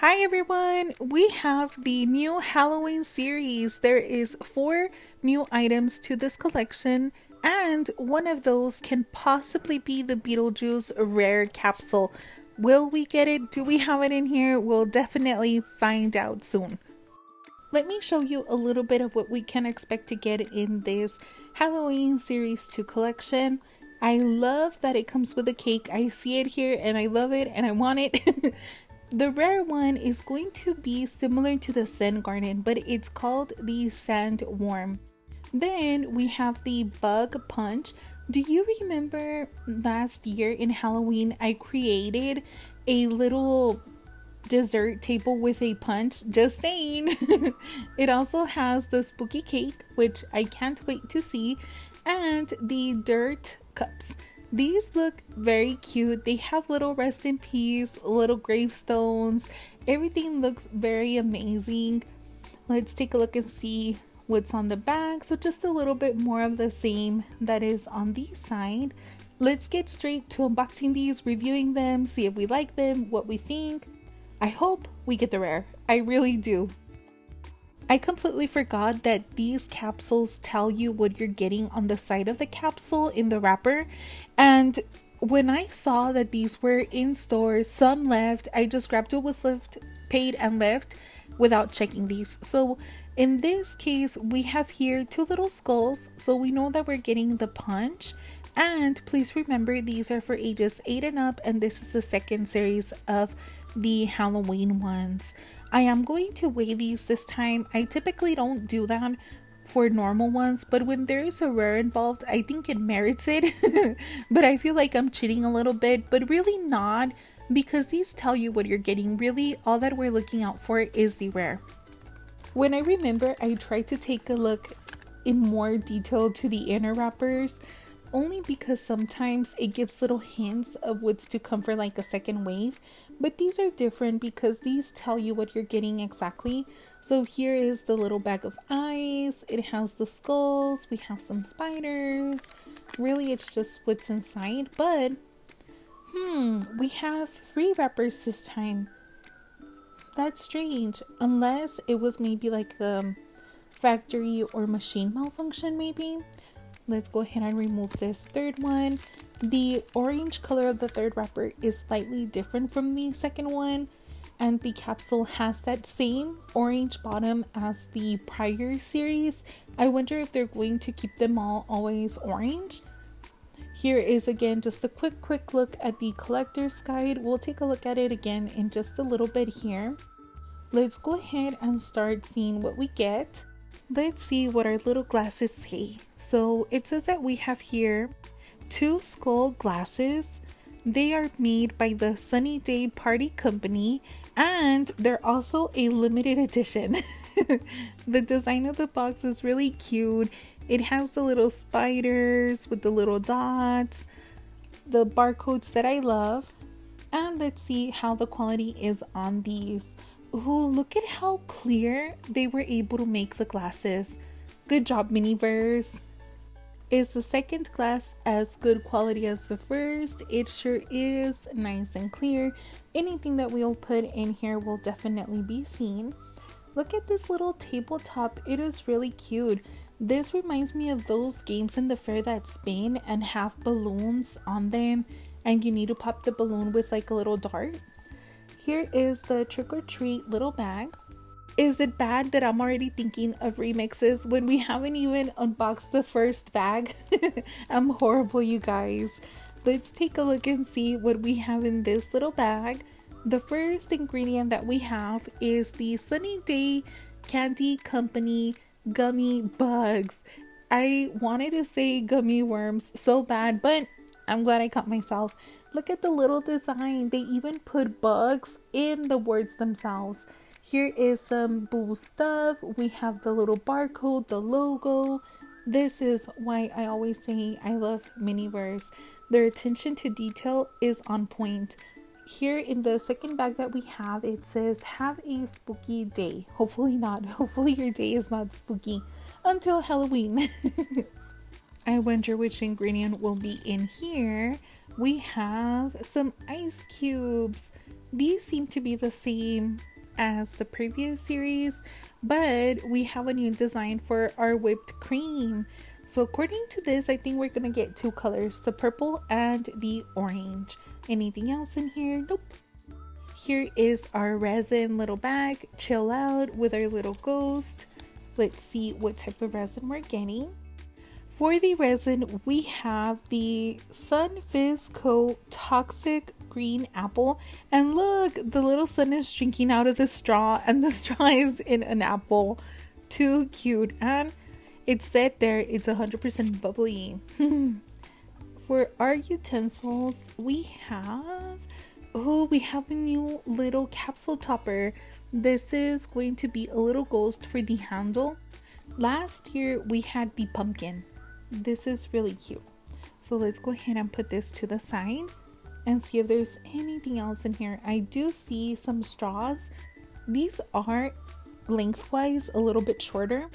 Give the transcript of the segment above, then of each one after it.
Hi everyone! We have the new Halloween series. There is 4 new items to this collection, and one of those can possibly be the Beetlejuice rare capsule. Will we get it? Do we have it in here? We'll definitely find out soon. Let me show you a little bit of what we can expect to get in this Halloween series 2 collection. I love that it comes with a cake. I see it here and I love it and I want it. The rare one is going to be similar to the Scent Garden, but it's called the Sand Worm. Then we have the Bug Punch. Do you remember last year in Halloween I created a little dessert table with a punch? Just saying. It also has the spooky cake, which I can't wait to see, and the dirt cups. These look very cute. They have little rest in peace, little gravestones. Everything looks very amazing. Let's take a look and see what's on the back. So just a little bit more of the same that is on the side. Let's get straight to unboxing these, reviewing them, see if we like them, what we think. I hope we get the rare. I really do. I completely forgot that these capsules tell you what you're getting on the side of the capsule in the wrapper. And when I saw that these were in stores, some left, I just grabbed what was left, paid and left without checking these. So in this case, we have here 2 little skulls. So we know that we're getting the punch. And please remember, these are for ages 8 and up, and this is the second series of the Halloween ones. I am going to weigh these this time. I typically don't do that for normal ones, but when there is a rare involved, I think it merits it. But I feel like I'm cheating a little bit, but really not, because these tell you what you're getting. Really, all that we're looking out for is the rare. When I remember, I tried to take a look in more detail to the inner wrappers, only because sometimes it gives little hints of what's to come for like a second wave, but these are different because these tell you what you're getting exactly. So here is the little bag of eyes. It has the skulls. We have some spiders. Really, it's just what's inside, but we have 3 wrappers this time. That's strange, unless it was maybe like a factory or machine malfunction maybe. Let's go ahead and remove this third one. The orange color of the third wrapper is slightly different from the second one, and the capsule has that same orange bottom as the prior series. I wonder if they're going to keep them all always orange. Here is again just a quick look at the collector's guide. We'll take a look at it again in just a little bit here. Let's go ahead and start seeing what we get. Let's see what our little glasses say. So it says that we have here 2 skull glasses. They are made by the Sunny Day Party Company, and they're also a limited edition. The design of the box is really cute. It has the little spiders with the little dots, the barcodes that I love. And let's see how the quality is on these. Oh, look at how clear they were able to make the glasses. Good job, Miniverse. Is the second glass as good quality as the first? It sure is. Nice and clear. Anything that we'll put in here will definitely be seen. Look at this little tabletop. It is really cute. This reminds me of those games in the fair that spin and have balloons on them, and you need to pop the balloon with like a little dart. Here is the trick or treat little bag. Is it bad that I'm already thinking of remixes when we haven't even unboxed the first bag? I'm horrible, you guys. Let's take a look and see what we have in this little bag. The first ingredient that we have is the Sunny Day Candy Company gummy bugs. I wanted to say gummy worms so bad, but I'm glad I caught myself. Look at the little design. They even put bugs in the words themselves. Here is some Boo stuff. We have the little barcode, the logo. This is why I always say I love Miniverse. Their attention to detail is on point. Here in the second bag that we have, it says, have a spooky day. Hopefully not. Hopefully your day is not spooky until Halloween. I wonder which ingredient will be in here. We have some ice cubes. These seem to be the same as the previous series, but we have a new design for our whipped cream. So according to this, I think we're gonna get two colors, the purple and the orange. Anything else in here? Nope. Here is our resin little bag. Chill out with our little ghost. Let's see what type of resin we're getting. For the resin, we have the Sunfizz Co. Toxic Green Apple. And look, the little sun is drinking out of the straw, and the straw is in an apple. Too cute. And it said there it's 100% bubbly. For our utensils, we have a new little capsule topper. This is going to be a little ghost for the handle. Last year we had the pumpkin. This is really cute. So let's go ahead and put this to the side and see if there's anything else in here. I do see some straws. These are lengthwise a little bit shorter,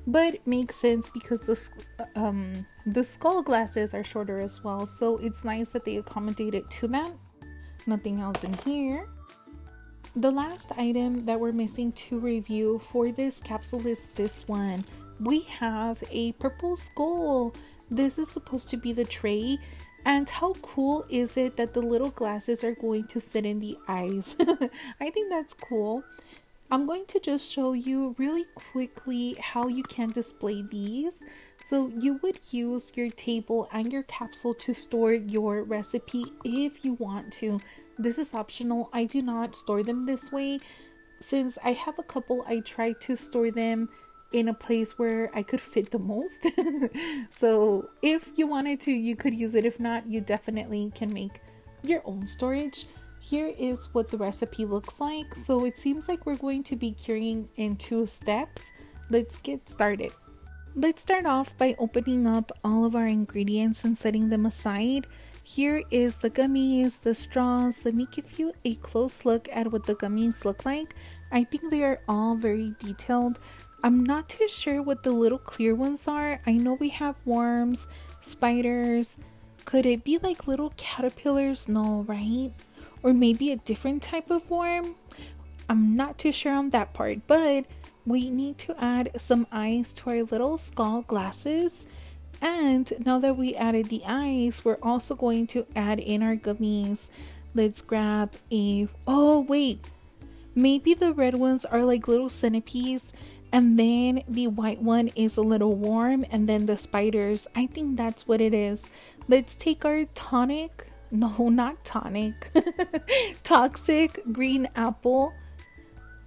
but it makes sense because the skull glasses are shorter as well. So it's nice that they accommodated to that. Nothing else in here. The last item that we're missing to review for this capsule is this one. We have a purple skull. This is supposed to be the tray. And how cool is it that the little glasses are going to sit in the eyes? I think that's cool. I'm going to just show you really quickly how you can display these. So you would use your table and your capsule to store your recipe if you want to. This is optional. I do not store them this way. Since I have a couple, I try to store them in a place where I could fit the most. So if you wanted to, you could use it. If not, you definitely can make your own storage. Here is what the recipe looks like. So it seems like we're going to be curing in 2 steps. Let's get started. Let's start off by opening up all of our ingredients and setting them aside. Here is the gummies, the straws. Let me give you a close look at what the gummies look like. I think they are all very detailed. I'm not too sure what the little clear ones are. I know we have worms, spiders. Could it be like little caterpillars? No, right? Or maybe a different type of worm? I'm not too sure on that part, but we need to add some eyes to our little skull glasses. And now that we added the eyes, we're also going to add in our gummies. Let's grab oh wait, maybe the red ones are like little centipedes, and then the white one is a little worm, and then the spiders. I think that's what it is. Let's take our toxic green apple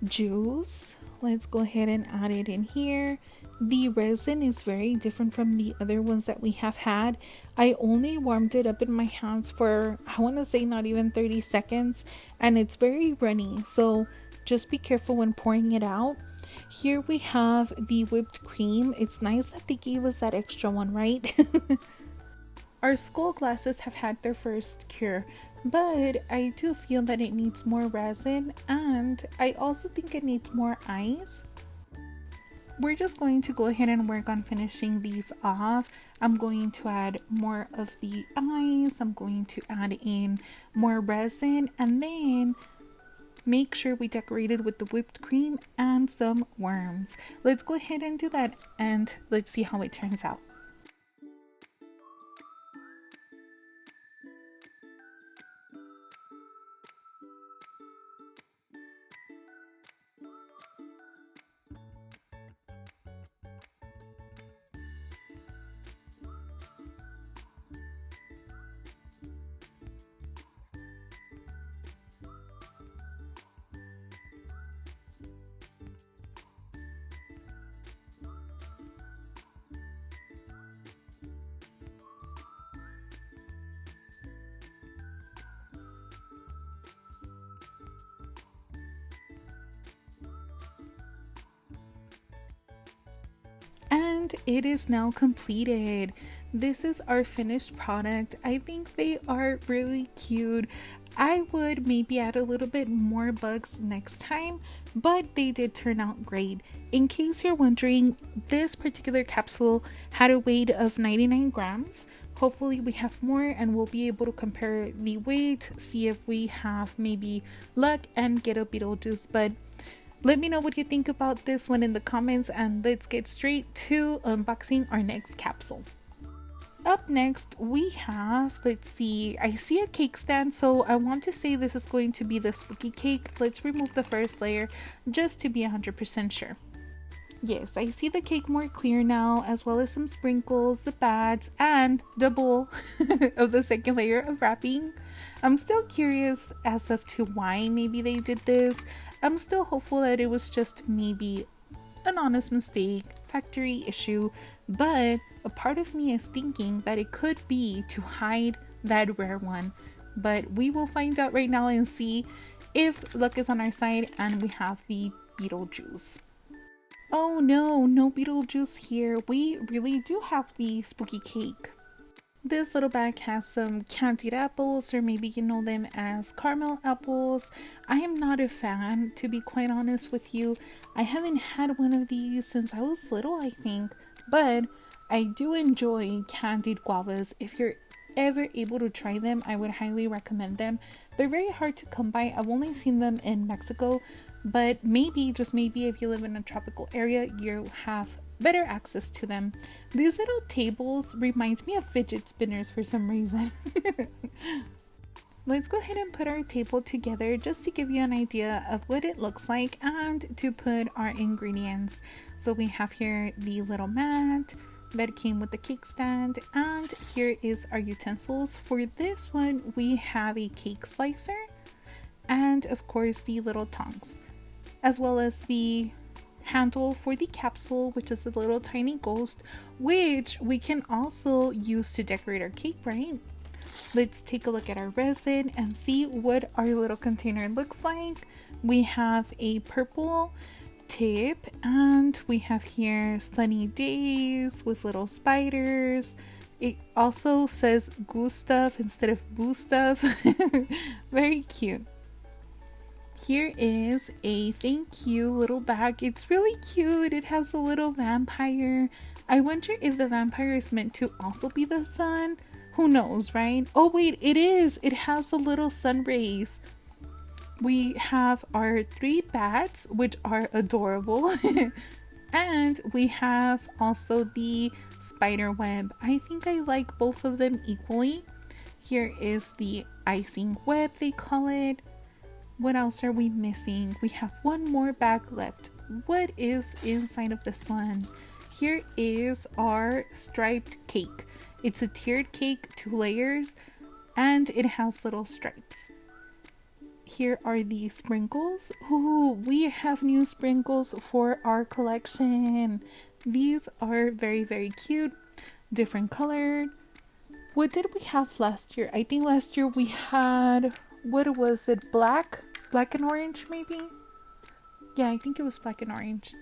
juice. Let's go ahead and add it in here. The resin is very different from the other ones that we have had. I only warmed it up in my hands for, I want to say, not even 30 seconds, and it's very runny. So just be careful when pouring it out. Here we have the whipped cream. It's nice that they gave us that extra one, right? Our skull glasses have had their first cure, but I do feel that it needs more resin, and I also think it needs more eyes. We're just going to go ahead and work on finishing these off. I'm going to add more of the eyes. I'm going to add in more resin, and then make sure we decorate it with the whipped cream and some worms. Let's go ahead and do that, and let's see how it turns out. And it is now completed. This is our finished product. I think they are really cute. I would maybe add a little bit more bugs next time, but they did turn out great. In case you're wondering, this particular capsule had a weight of 99 grams. Hopefully we have more and we'll be able to compare the weight, see if we have maybe luck and get a Beetlejuice. But Let me know what you think about this one in the comments, and let's get straight to unboxing our next capsule. Up next, we have, let's see, I see a cake stand, so I want to say this is going to be the spooky cake. Let's remove the first layer just to be 100% sure. Yes, I see the cake more clear now, as well as some sprinkles, the pads, and the bowl of the second layer of wrapping. I'm still curious as of to why maybe they did this. I'm still hopeful that it was just maybe an honest mistake, factory issue, but a part of me is thinking that it could be to hide that rare one. But we will find out right now and see if luck is on our side and we have the Beetlejuice. Oh no, no Beetlejuice here. We really do have the spooky cake. This little bag has some candied apples, or maybe you know them as caramel apples. I am not a fan, to be quite honest with you. I haven't had one of these since I was little, I think. But I do enjoy candied guavas. If you're ever able to try them, I would highly recommend them. They're very hard to come by. I've only seen them in Mexico, but maybe, just maybe, if you live in a tropical area, you have better access to them. These little tables reminds me of fidget spinners for some reason. Let's go ahead and put our table together just to give you an idea of what it looks like and to put our ingredients. So we have here the little mat that came with the cake stand, and here is our utensils. For this one, we have a cake slicer and of course the little tongs, as well as the handle for the capsule, which is a little tiny ghost, which we can also use to decorate our cake, right? Let's take a look at our resin and see what our little container looks like. We have a purple tip, and we have here sunny days with little spiders. It also says Gustav instead of Gustav. Very cute. Here is a thank you little bag. It's really cute. It has a little vampire. I wonder if the vampire is meant to also be the sun. Who knows, right? Oh wait, it is. It has a little sun rays. We have our 3 bats, which are adorable. And we have also the spider web. I think I like both of them equally. Here is the icing web, they call it. What else are we missing? We have one more bag left. What is inside of this one? Here is our striped cake. It's a tiered cake, 2 layers, and it has little stripes. Here are the sprinkles. Ooh, we have new sprinkles for our collection. These are very, very cute, different colored. What did we have last year? I think last year we had, what was it, black and orange maybe? Yeah, I think it was black and orange.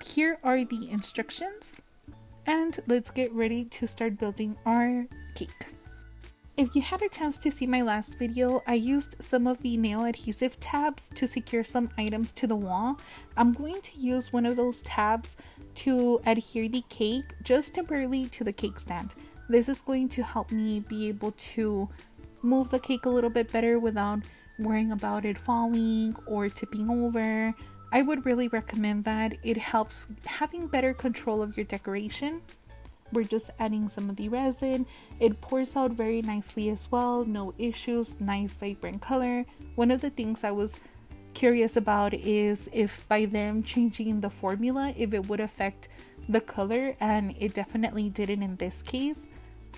Here are the instructions, and let's get ready to start building our cake. If you had a chance to see my last video, I used some of the nail adhesive tabs to secure some items to the wall. I'm going to use one of those tabs to adhere the cake just temporarily to the cake stand. This is going to help me be able to move the cake a little bit better without worrying about it falling or tipping over. I would really recommend that. It helps having better control of your decoration. We're just adding some of the resin. It pours out very nicely as well. No issues. Nice vibrant color. One of the things I was curious about is if by them changing the formula, if it would affect the color, and it definitely didn't in this case.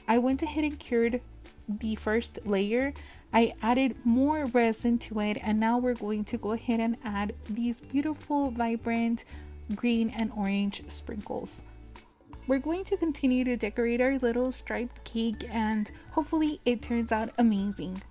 I went ahead and cured the first layer. I added more resin to it, and now we're going to go ahead and add these beautiful vibrant green and orange sprinkles. We're going to continue to decorate our little striped cake, and hopefully it turns out amazing.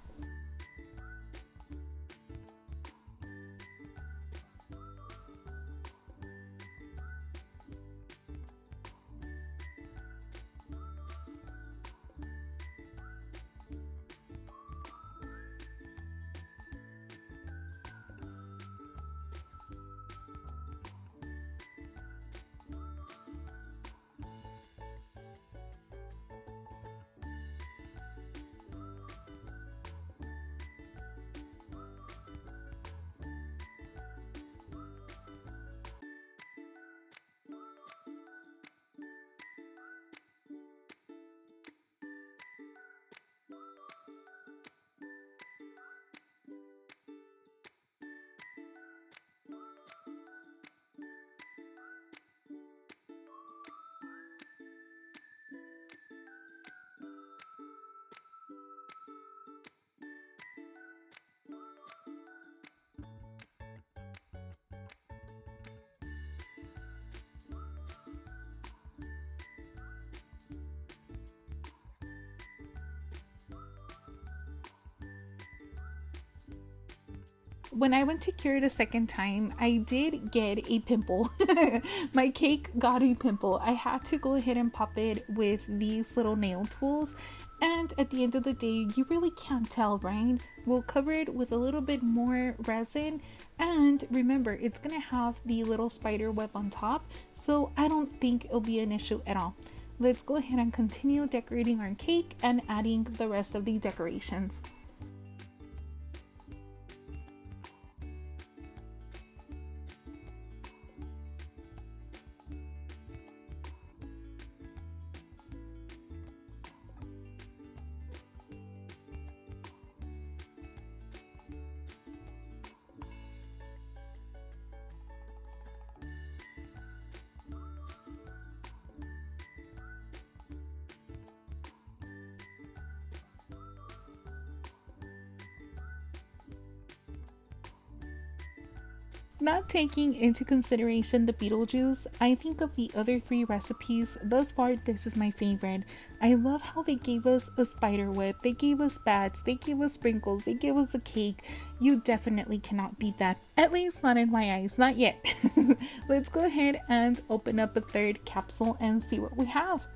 when I went to cure it a second time, I did get a pimple. My cake got a pimple. I had to go ahead and pop it with these little nail tools. And at the end of the day, you really can't tell, right? We'll cover it with a little bit more resin. And remember, it's going to have the little spider web on top. So I don't think it'll be an issue at all. Let's go ahead and continue decorating our cake and adding the rest of the decorations. Not taking into consideration the Beetlejuice, I think of the other three recipes, thus far this is my favorite. I love how they gave us a spider web, they gave us bats, they gave us sprinkles, they gave us the cake. You definitely cannot beat that, at least not in my eyes, not yet. Let's go ahead and open up a third capsule and see what we have.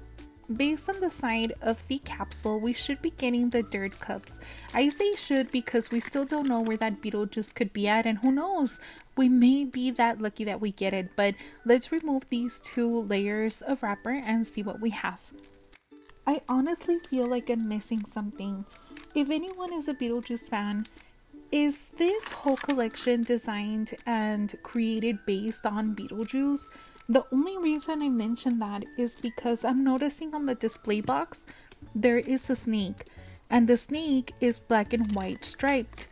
Based on the side of the capsule, we should be getting the dirt cups. I say should because we still don't know where that Beetlejuice could be at, and who knows, we may be that lucky that we get it. But let's remove these 2 layers of wrapper and see what we have. I honestly feel like I'm missing something. If anyone is a Beetlejuice fan, is this whole collection designed and created based on Beetlejuice? The only reason I mention that is because I'm noticing on the display box there is a snake, and the snake is black and white striped.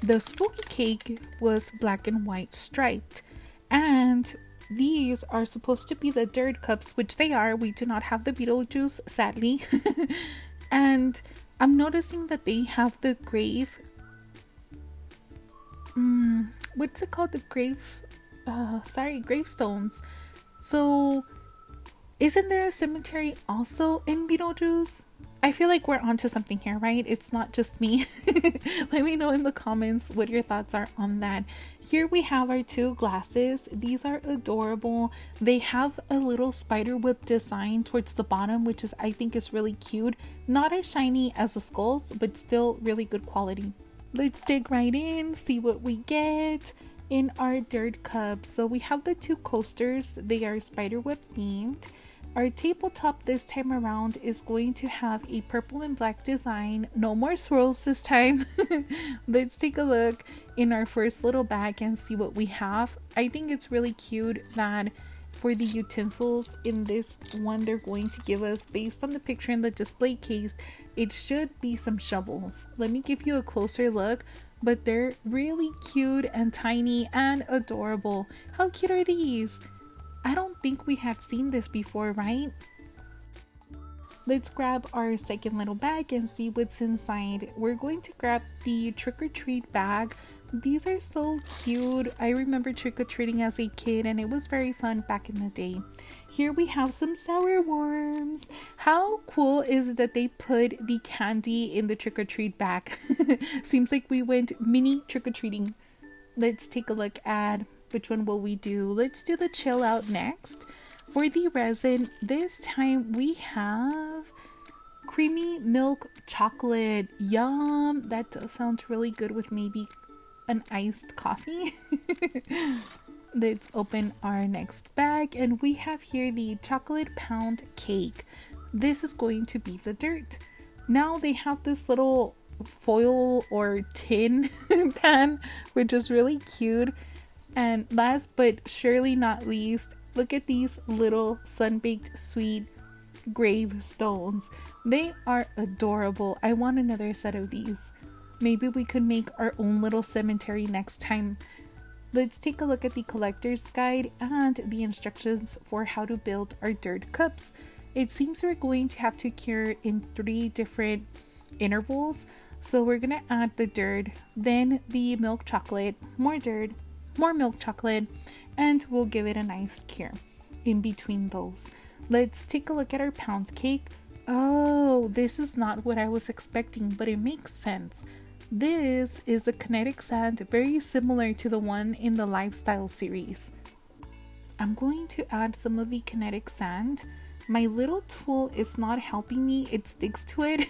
The spooky cake was black and white striped, and these are supposed to be the dirt cups, which they are. We do not have the Beetlejuice, sadly. And I'm noticing that they have the grave what's it called, the gravestones. So isn't there a cemetery also in Beetlejuice? I feel like we're onto something here, right? It's not just me. Let me know in the comments what your thoughts are on that. Here we have our 2 glasses. These are adorable. They have a little spider web design towards the bottom, which is, I think, is really cute. Not as shiny as the skulls, but still really good quality. Let's dig right in, see what we get in our dirt cups. So we have the 2 coasters. They are spiderweb themed. Our tabletop this time around is going to have a purple and black design. No more swirls this time. Let's take a look in our first little bag and see what we have. I think it's really cute that for the utensils in this one they're going to give us, based on the picture in the display case, it should be some shovels. Let me give you a closer look, but they're really cute and tiny and adorable. How cute are these? I don't think we had seen this before, right? Let's grab our second little bag and see what's inside. We're going to grab the trick-or-treat bag. These are so cute. I remember trick-or-treating as a kid and it was very fun back in the day. Here we have some sour worms. How cool is it that they put the candy in the trick-or-treat bag? Seems like we went mini trick-or-treating. Let's take a look at which one will we do. Let's do the chill out next. For the resin, this time we have creamy milk chocolate. Yum! That does sound really good with maybe an iced coffee. Let's open our next bag and we have here the chocolate pound cake. This is going to be the dirt. Now they have this little foil or tin pan, which is really cute. And last but surely not least, look at these little sun-baked sweet gravestones. They are adorable. I want another set of these. Maybe we could make our own little cemetery next time. Let's take a look at the collector's guide and the instructions for how to build our dirt cups. It seems we're going to have to cure in 3 different intervals. So we're gonna add the dirt, then the milk chocolate, more dirt, more milk chocolate, and we'll give it a nice cure in between those. Let's take a look at our pound cake. Oh, this is not what I was expecting, but it makes sense. This is the kinetic sand, very similar to the one in the lifestyle series. I'm going to add some of the kinetic sand. My little tool is not helping me, it sticks to it,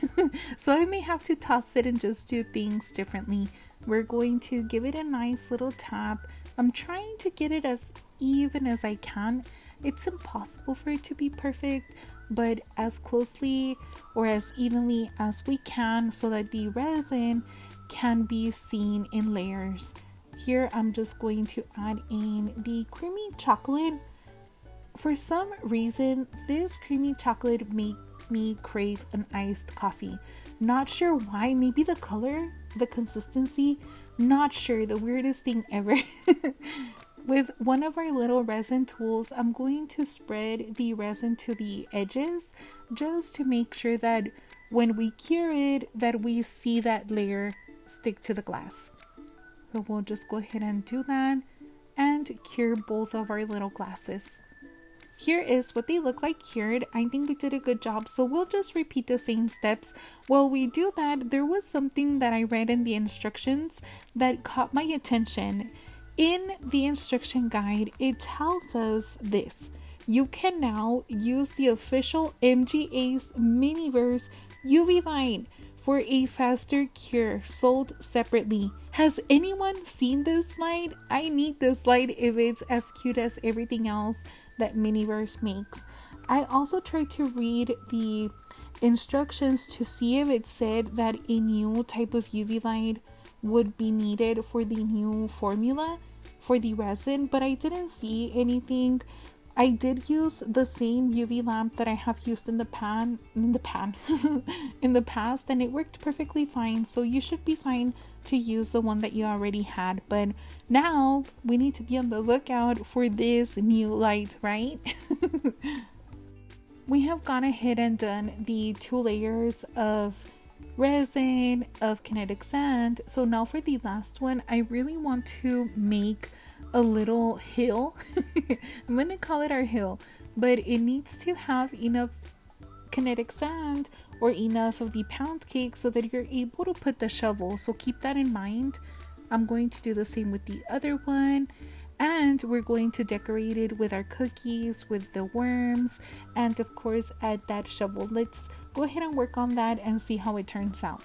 so I may have to toss it and just do things differently. We're going to give it a nice little tap. I'm trying to get it as even as I can. It's impossible for it to be perfect, but as closely or as evenly as we can so that the resin can be seen in layers. Here I'm just going to add in the creamy chocolate. For some reason, this creamy chocolate made me crave an iced coffee. Not sure why, maybe the color, the consistency, not sure, the weirdest thing ever. With one of our little resin tools, I'm going to spread the resin to the edges just to make sure that when we cure it, that we see that layer stick to the glass. So we'll just go ahead and do that and cure both of our little glasses. Here is what they look like cured. I think we did a good job, so we'll just repeat the same steps. While we do that, there was something that I read in the instructions that caught my attention. In the instruction guide, it tells us this: you can now use the official MGA's Miniverse UV light for a faster cure, sold separately. Has anyone seen this light? I need this light if it's as cute as everything else that Miniverse makes. I also tried to read the instructions to see if it said that a new type of UV light would be needed for the new formula for the resin, but I didn't see anything. I did use the same UV lamp that I have used in the past, and it worked perfectly fine, so you should be fine to use the one that you already had. But now we need to be on the lookout for this new light, right? We have gone ahead and done the 2 layers of resin, of kinetic sand. So now for the last one, I really want to make a little hill. I'm gonna call it our hill, but it needs to have enough kinetic sand or enough of the pound cake so that you're able to put the shovel. So keep that in mind. I'm going to do the same with the other one, and we're going to decorate it with our cookies, with the worms, and of course add that shovel. Let's go ahead and work on that and see how it turns out.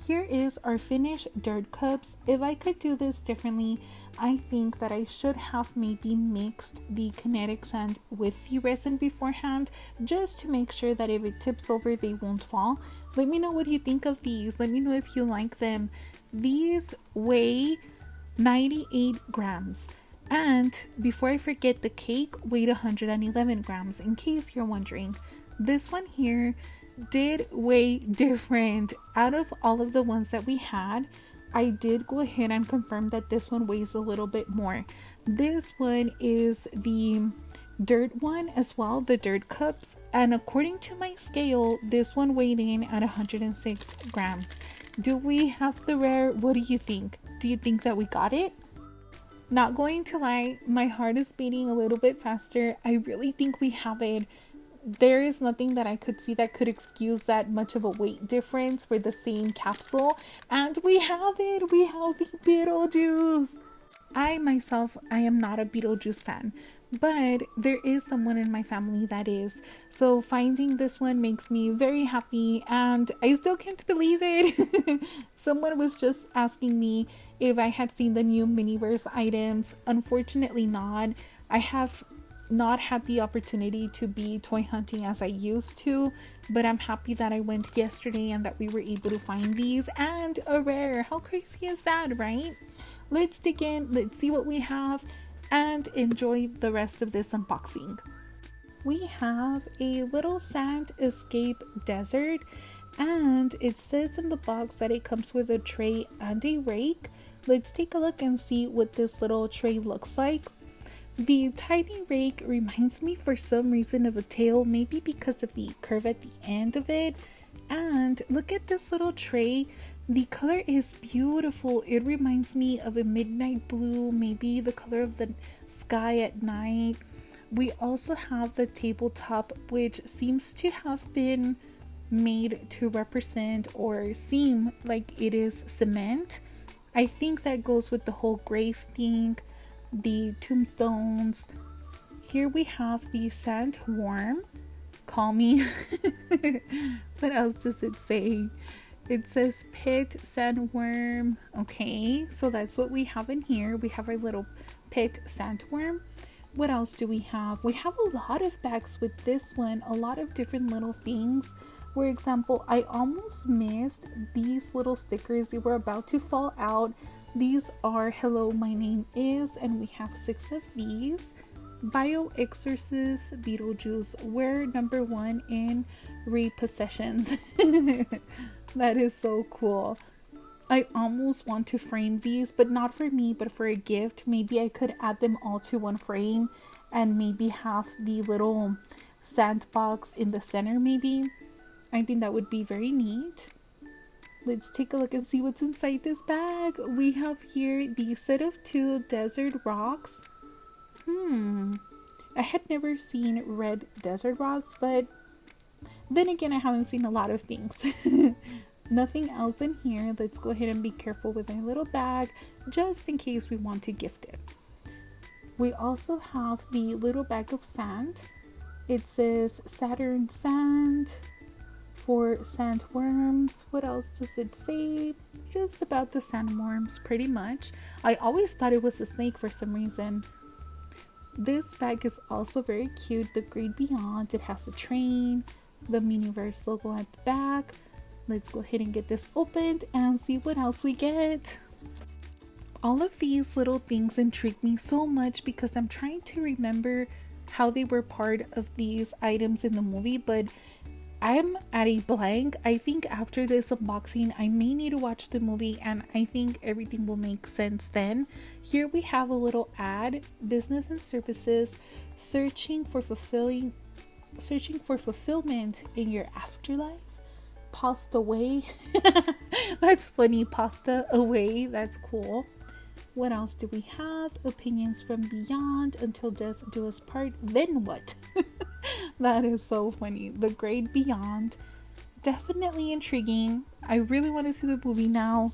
Here is our finished dirt cups. If I could do this differently, I think that I should have maybe mixed the kinetic sand with the resin beforehand, just to make sure that if it tips over, they won't fall. Let me know what you think of these. Let me know if you like them. These weigh 98 grams. And before I forget, the cake weighed 111 grams, in case you're wondering. This one here did weigh different. Out of all of the ones that we had, I did go ahead and confirm that this one weighs a little bit more. This one is the dirt one as well, the dirt cups, and according to my scale, this one weighed in at 106 grams. Do we have the rare? What do you think? Do you think that we got it? Not going to lie, my heart is beating a little bit faster. I really think we have it. There is nothing that I could see that could excuse that much of a weight difference for the same capsule. And we have it. We have the Beetlejuice. I myself, I am not a Beetlejuice fan, but there is someone in my family that is. So finding this one makes me very happy, and I still can't believe it. Someone was just asking me if I had seen the new Miniverse items. Unfortunately not. I have not had the opportunity to be toy hunting as I used to, but I'm happy that I went yesterday and that we were able to find these and a rare. How crazy is that, right? Let's dig in, let's see what we have, and enjoy the rest of this unboxing. We have a little sand escape desert, and it says in the box that it comes with a tray and a rake. Let's take a look and see what this little tray looks like. The tiny rake reminds me for some reason of a tail, maybe because of the curve at the end of it. And look at this little tray. The color is beautiful. It reminds me of a midnight blue, maybe the color of the sky at night. We also have the tabletop, which seems to have been made to represent or seem like it is cement. I think that goes with the whole grave thing, the tombstones. Here we have the sandworm. Call me. What else does it say? It says pit sandworm. Okay, so that's what we have in here. We have our little pit sandworm. What else do we have? We have a lot of bags with this one, a lot of different little things. For example, I almost missed these little stickers. They were about to fall out. These are hello, my name is, and we have 6 of these. Bio Exorcist Beetlejuice, we're number 1 in repossessions. That is so cool. I almost want to frame these, but not for me, but for a gift. Maybe I could add them all to one frame and maybe have the little sandbox in the center maybe. I think that would be very neat. Let's take a look and see what's inside this bag. We have here the set of 2 desert rocks. I had never seen red desert rocks, but then again, I haven't seen a lot of things. Nothing else in here. Let's go ahead and be careful with our little bag, just in case we want to gift it. We also have the little bag of sand. It says Saturn sand for sandworms. What else does it say? Just about the sandworms, pretty much. I always thought it was a snake for some reason. This bag is also very cute. The Great Beyond. It has a train, the Miniverse logo at the back. Let's go ahead and get this opened and see what else we get. All of these little things intrigue me so much because I'm trying to remember how they were part of these items in the movie, but I'm at a blank. I think after this unboxing, I may need to watch the movie and I think everything will make sense then. Here we have a little ad, business and services, searching for fulfillment in your afterlife. Pasta away. That's funny. Pasta away. That's cool. What else do we have? Opinions from beyond, until death do us part. Then what? That is so funny. The Great Beyond. Definitely intriguing. I really want to see the movie now.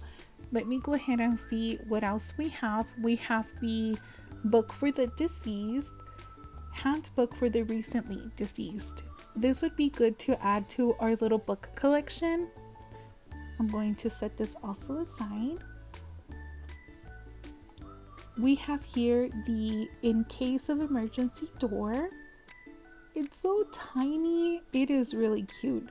Let me go ahead and see what else we have. We have the book for the deceased, handbook for the recently deceased. This would be good to add to our little book collection. I'm going to set this also aside. We have here the in case of emergency door. It's so tiny. It is really cute.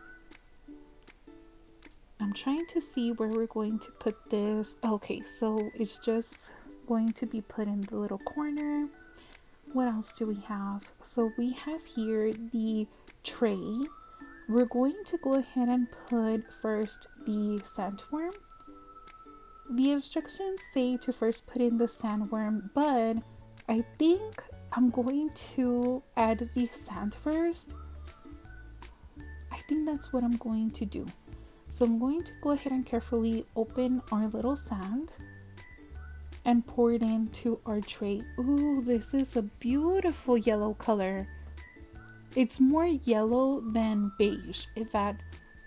I'm trying to see where we're going to put this. Okay, so it's just going to be put in the little corner. What else do we have? So we have here the tray. We're going to go ahead and put first the sandworm. The instructions say to first put in the sandworm, but I think I'm going to add the sand first. I think that's what I'm going to do. So I'm going to go ahead and carefully open our little sand and pour it into our tray. Ooh, this is a beautiful yellow color. It's more yellow than beige, if that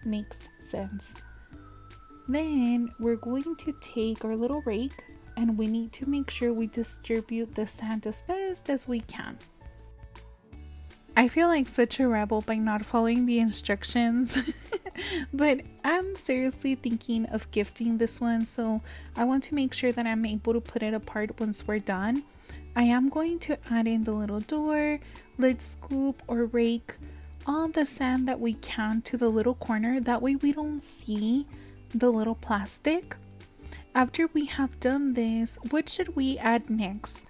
makes sense. Then we're going to take our little rake and we need to make sure we distribute the sand as best as we can. I feel like such a rebel by not following the instructions, but I'm seriously thinking of gifting this one, so I want to make sure that I'm able to put it apart once we're done. I am going to add in the little door. Let's scoop or rake all the sand that we can to the little corner. That way we don't see the little plastic. After we have done this, what should we add next?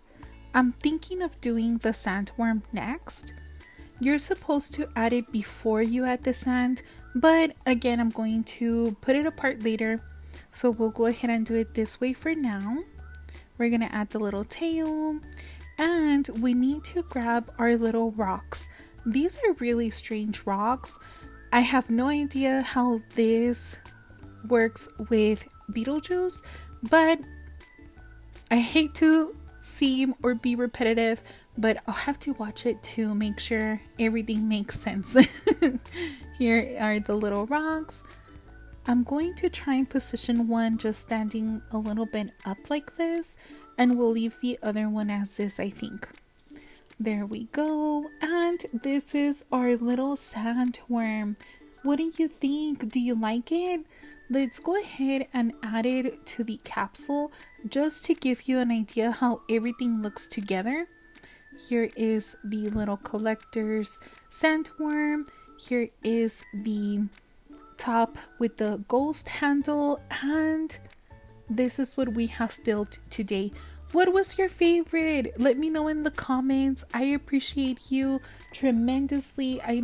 I'm thinking of doing the sandworm next. You're supposed to add it before you add the sand, but again, I'm going to put it apart later. So we'll go ahead and do it this way for now. We're going to add the little tail and we need to grab our little rocks. These are really strange rocks. I have no idea how this works with Beetlejuice, but I hate to seem or be repetitive, but I'll have to watch it to make sure everything makes sense. Here are the little rocks. I'm going to try and position one just standing a little bit up like this, and we'll leave the other one as is, I think. There we go. And this is our little sandworm. What do you think? Do you like it? Let's go ahead and add it to the capsule just to give you an idea how everything looks together. Here is the little collector's sandworm. Here is the top with the ghost handle, and this is what we have built today. What was your favorite? Let me know in the comments. I appreciate you tremendously. I